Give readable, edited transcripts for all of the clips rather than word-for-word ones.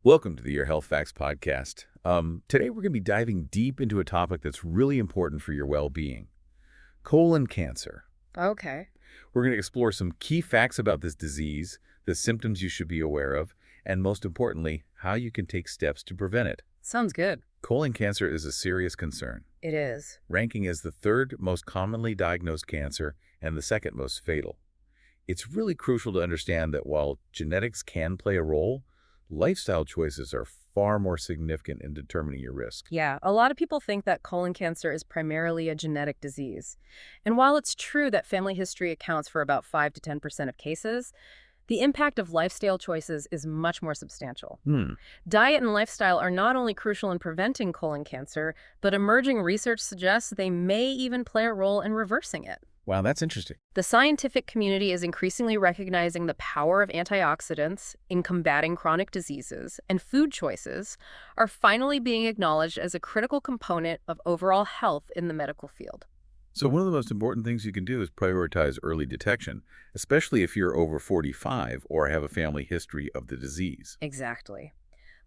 Welcome to the Your Health Facts podcast. Today we're going to be diving deep into a topic that's really important for your well-being, colon cancer. Okay. We're going to explore some key facts about this disease, the symptoms you should be aware of, and most importantly, how you can take steps to prevent it. Sounds good. Colon cancer is a serious concern, It is. ranking as the third most commonly diagnosed cancer and the second most fatal. It's really crucial to understand that while genetics can play a role, lifestyle choices are far more significant in determining your risk. Yeah, a lot of people think that colon cancer is primarily a genetic disease. And while it's true that family history accounts for about 5 to 10% of cases, the impact of lifestyle choices is much more substantial. Diet and lifestyle are not only crucial in preventing colon cancer, but emerging research suggests they may even play a role in reversing it. Wow, that's interesting. The scientific community is increasingly recognizing the power of antioxidants in combating chronic diseases, and food choices are finally being acknowledged as a critical component of overall health in the medical field. So one of the most important things you can do is prioritize early detection, especially if you're over 45 or have a family history of the disease. Exactly.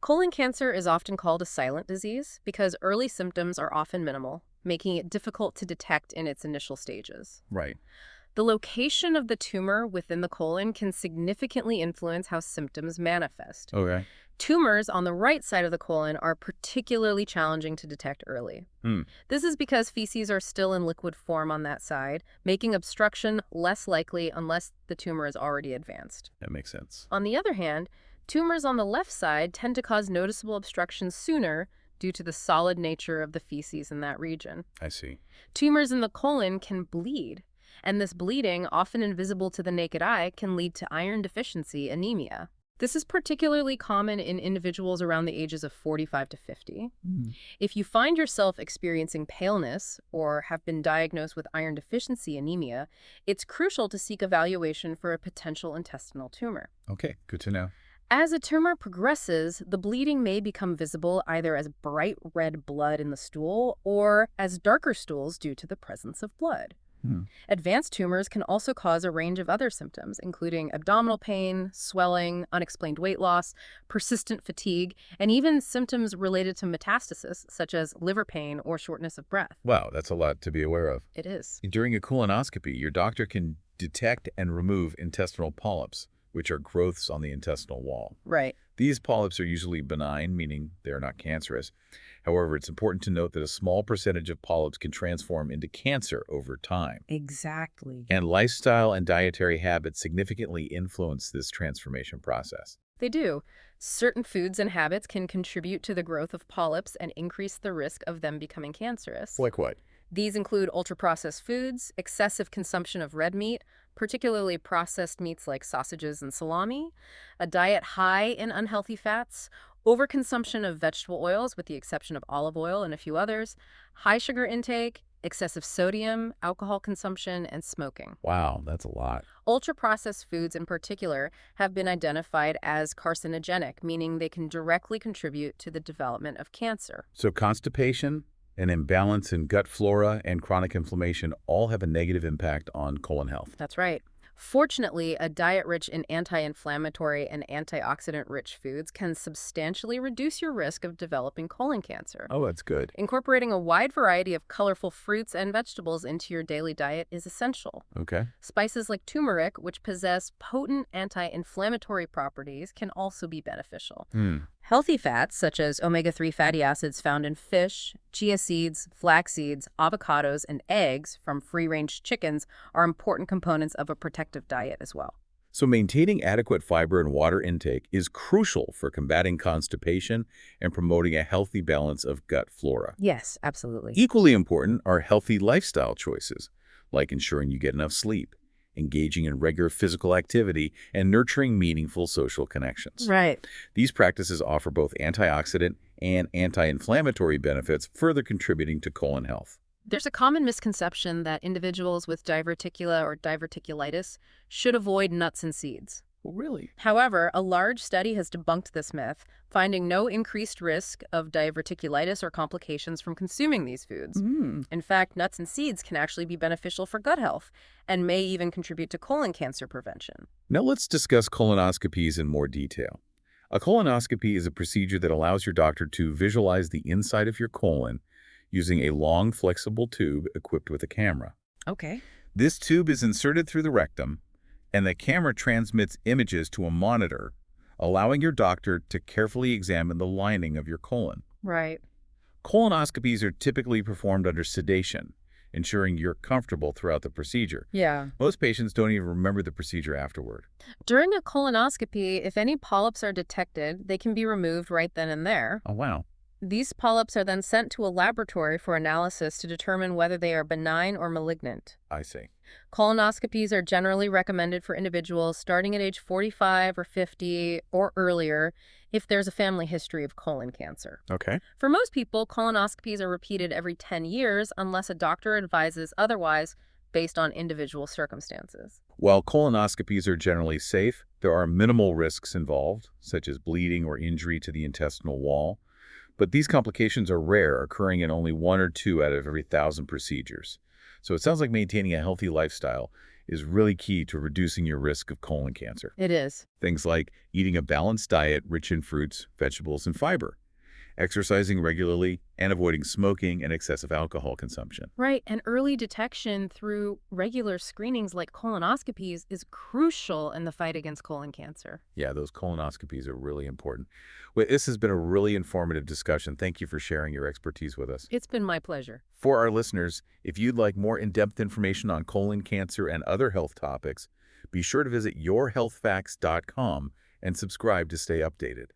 Colon cancer is often called a silent disease because early symptoms are often minimal, making it difficult to detect in its initial stages. Right. The location of the tumor within the colon can significantly influence how symptoms manifest. Okay. Tumors on the right side of the colon are particularly challenging to detect early. This is because feces are still in liquid form on that side, making obstruction less likely unless the tumor is already advanced. That makes sense. On the other hand, tumors on the left side tend to cause noticeable obstruction sooner due to the solid nature of the feces in that region. I see. Tumors in the colon can bleed, and this bleeding, often invisible to the naked eye, can lead to iron deficiency anemia. This is particularly common in individuals around the ages of 45 to 50. If you find yourself experiencing paleness or have been diagnosed with iron deficiency anemia, it's crucial to seek evaluation for a potential intestinal tumor. Okay, good to know. As a tumor progresses, the bleeding may become visible either as bright red blood in the stool or as darker stools due to the presence of blood. Advanced tumors can also cause a range of other symptoms, including abdominal pain, swelling, unexplained weight loss, persistent fatigue, and even symptoms related to metastasis, such as liver pain or shortness of breath. Wow, that's a lot to be aware of. It is. During a colonoscopy, your doctor can detect and remove intestinal polyps, which are growths on the intestinal wall. Right. These polyps are usually benign, meaning they are not cancerous. However, it's important to note that a small percentage of polyps can transform into cancer over time. Exactly. And lifestyle and dietary habits significantly influence this transformation process. They do. Certain foods and habits can contribute to the growth of polyps and increase the risk of them becoming cancerous. Like what? These include ultra-processed foods, excessive consumption of red meat, particularly processed meats like sausages and salami, a diet high in unhealthy fats, overconsumption of vegetable oils with the exception of olive oil and a few others, high sugar intake, excessive sodium, alcohol consumption, and smoking. Wow, that's a lot. Ultra-processed foods in particular have been identified as carcinogenic, meaning they can directly contribute to the development of cancer. So constipation, an imbalance in gut flora, and chronic inflammation all have a negative impact on colon health. That's right. Fortunately, a diet rich in anti-inflammatory and antioxidant-rich foods can substantially reduce your risk of developing colon cancer. Oh, that's good. Incorporating a wide variety of colorful fruits and vegetables into your daily diet is essential. Okay. Spices like turmeric, which possess potent anti-inflammatory properties, can also be beneficial. Healthy fats, such as omega-3 fatty acids found in fish, chia seeds, flax seeds, avocados, and eggs from free-range chickens, are important components of a protective diet as well. So maintaining adequate fiber and water intake is crucial for combating constipation and promoting a healthy balance of gut flora. Yes, absolutely. Equally important are healthy lifestyle choices, like ensuring you get enough sleep, engaging in regular physical activity, and nurturing meaningful social connections. Right. These practices offer both antioxidant and anti-inflammatory benefits, further contributing to colon health. There's a common misconception that individuals with diverticula or diverticulitis should avoid nuts and seeds. Well, really? However, a large study has debunked this myth, finding no increased risk of diverticulitis or complications from consuming these foods. In fact, nuts and seeds can actually be beneficial for gut health and may even contribute to colon cancer prevention. Now let's discuss colonoscopies in more detail. A colonoscopy is a procedure that allows your doctor to visualize the inside of your colon using a long, flexible tube equipped with a camera. Okay. This tube is inserted through the rectum, and the camera transmits images to a monitor, allowing your doctor to carefully examine the lining of your colon. Right. Colonoscopies are typically performed under sedation, ensuring you're comfortable throughout the procedure. Yeah. Most patients don't even remember the procedure afterward. During a colonoscopy, if any polyps are detected, they can be removed right then and there. Oh, wow. These polyps are then sent to a laboratory for analysis to determine whether they are benign or malignant. I see. Colonoscopies are generally recommended for individuals starting at age 45 or 50 or earlier if there's a family history of colon cancer. Okay. For most people, colonoscopies are repeated every 10 years unless a doctor advises otherwise based on individual circumstances. While colonoscopies are generally safe, there are minimal risks involved, such as bleeding or injury to the intestinal wall. But these complications are rare, occurring in only 1 or 2 out of every 1,000 procedures. So it sounds like maintaining a healthy lifestyle is really key to reducing your risk of colon cancer. It is. Things like eating a balanced diet rich in fruits, vegetables, and fiber, exercising regularly, and avoiding smoking and excessive alcohol consumption. Right, and early detection through regular screenings like colonoscopies is crucial in the fight against colon cancer. Yeah, those colonoscopies are really important. Well, this has been a really informative discussion. Thank you for sharing your expertise with us. It's been my pleasure. For our listeners, if you'd like more in-depth information on colon cancer and other health topics, be sure to visit yourhealthfacts.com and subscribe to stay updated.